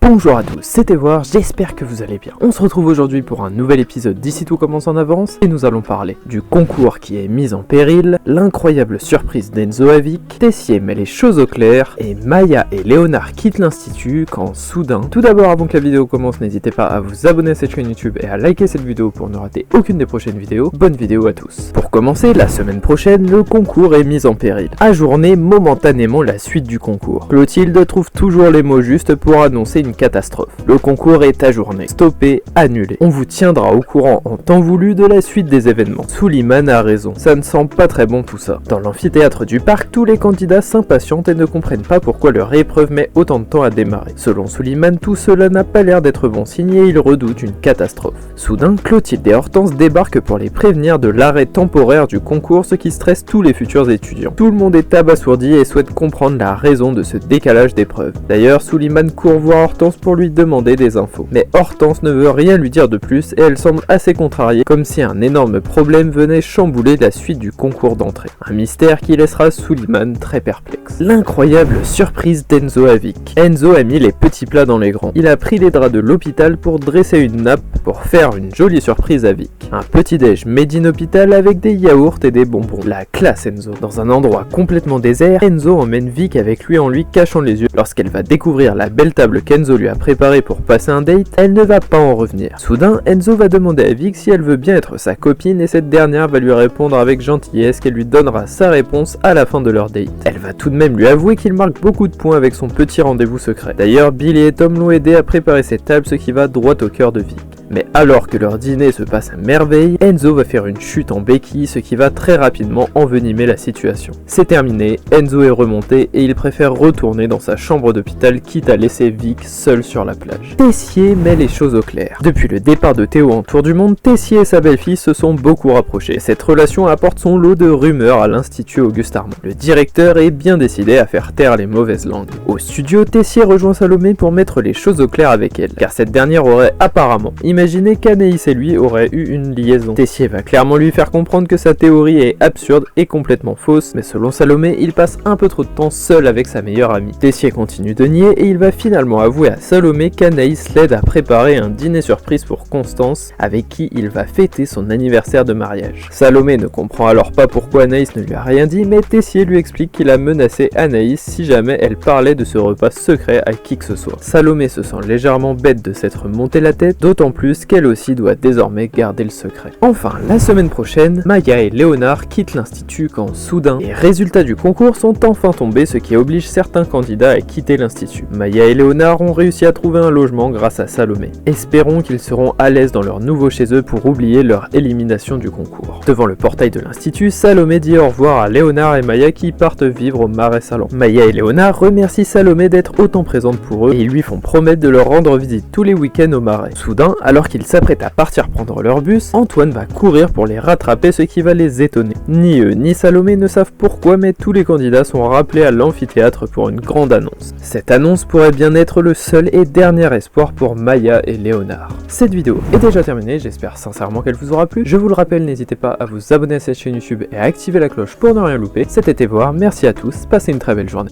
Bonjour à tous, c'était Voir, j'espère que vous allez bien. On se retrouve aujourd'hui pour un nouvel épisode d'Ici Tout Commence en Avance et nous allons parler du concours qui est mis en péril, l'incroyable surprise d'Enzo Avic, Tessier met les choses au clair et Maya et Léonard quittent l'institut quand soudain... Tout d'abord, avant que la vidéo commence, n'hésitez pas à vous abonner à cette chaîne YouTube et à liker cette vidéo pour ne rater aucune des prochaines vidéos. Bonne vidéo à tous. Pour commencer, la semaine prochaine, le concours est mis en péril. Ajournez momentanément la suite du concours. Clotilde trouve toujours les mots justes pour annoncer une catastrophe. Le concours est ajourné, stoppé, annulé. On vous tiendra au courant en temps voulu de la suite des événements. Suliman a raison, ça ne sent pas très bon tout ça. Dans l'amphithéâtre du parc, tous les candidats s'impatientent et ne comprennent pas pourquoi leur épreuve met autant de temps à démarrer. Selon Suliman, tout cela n'a pas l'air d'être bon signe et il redoute une catastrophe. Soudain, Clotilde et Hortense débarquent pour les prévenir de l'arrêt temporaire du concours, ce qui stresse tous les futurs étudiants. Tout le monde est abasourdi et souhaite comprendre la raison de ce décalage d'épreuve. D'ailleurs, Suliman court voir Hortense pour lui demander des infos. Mais Hortense ne veut rien lui dire de plus et elle semble assez contrariée, comme si un énorme problème venait chambouler la suite du concours d'entrée. Un mystère qui laissera Suliman très perplexe. L'incroyable surprise d'Enzo Avic. Enzo a mis les petits plats dans les grands. Il a pris les draps de l'hôpital pour dresser une nappe pour faire une jolie surprise à Vic. Un petit déj made in hôpital avec des yaourts et des bonbons. La classe Enzo. Dans un endroit complètement désert, Enzo emmène Vic avec lui en lui cachant les yeux. Lorsqu'elle va découvrir la belle table qu'Enzo lui a préparée pour passer un date, elle ne va pas en revenir. Soudain, Enzo va demander à Vic si elle veut bien être sa copine et cette dernière va lui répondre avec gentillesse qu'elle lui donnera sa réponse à la fin de leur date. Elle va tout de même lui avouer qu'il marque beaucoup de points avec son petit rendez-vous secret. D'ailleurs, Billy et Tom l'ont aidé à préparer cette table, ce qui va droit au cœur de Vic. Mais alors que leur dîner se passe à merveille, Enzo va faire une chute en béquille, ce qui va très rapidement envenimer la situation. C'est terminé, Enzo est remonté et il préfère retourner dans sa chambre d'hôpital quitte à laisser Vic seul sur la plage. Tessier met les choses au clair. Depuis le départ de Théo en tour du monde, Tessier et sa belle-fille se sont beaucoup rapprochés. Cette relation apporte son lot de rumeurs à l'Institut Auguste Armand. Le directeur est bien décidé à faire taire les mauvaises langues. Au studio, Tessier rejoint Salomé pour mettre les choses au clair avec elle, car cette dernière aurait apparemment imaginé qu'Anaïs et lui auraient eu une liaison. Tessier va clairement lui faire comprendre que sa théorie est absurde et complètement fausse, mais selon Salomé, il passe un peu trop de temps seul avec sa meilleure amie. Tessier continue de nier et il va finalement avouer à Salomé qu'Anaïs l'aide à préparer un dîner surprise pour Constance, avec qui il va fêter son anniversaire de mariage. Salomé ne comprend alors pas pourquoi Anaïs ne lui a rien dit, mais Tessier lui explique qu'il a menacé Anaïs si jamais elle parlait de ce repas secret à qui que ce soit. Salomé se sent légèrement bête de s'être monté la tête, d'autant plus qu'elle aussi doit désormais garder le secret. Enfin, la semaine prochaine, Maya et Léonard quittent l'institut quand soudain, les résultats du concours sont enfin tombés, ce qui oblige certains candidats à quitter l'institut. Maya et Léonard ont réussi à trouver un logement grâce à Salomé. Espérons qu'ils seront à l'aise dans leur nouveau chez eux pour oublier leur élimination du concours. Devant le portail de l'institut, Salomé dit au revoir à Léonard et Maya qui partent vivre au Marais Salon. Maya et Léonard remercient Salomé d'être autant présente pour eux et ils lui font promettre de leur rendre visite tous les week-ends au Marais. Soudain, alors qu'ils s'apprêtent à partir prendre leur bus, Antoine va courir pour les rattraper, ce qui va les étonner. Ni eux ni Salomé ne savent pourquoi, mais tous les candidats sont rappelés à l'amphithéâtre pour une grande annonce. Cette annonce pourrait bien être le seul et dernier espoir pour Maya et Léonard. Cette vidéo est déjà terminée, j'espère sincèrement qu'elle vous aura plu. Je vous le rappelle, n'hésitez pas à vous abonner à cette chaîne YouTube et à activer la cloche pour ne rien louper. C'était Voir, merci à tous, passez une très belle journée.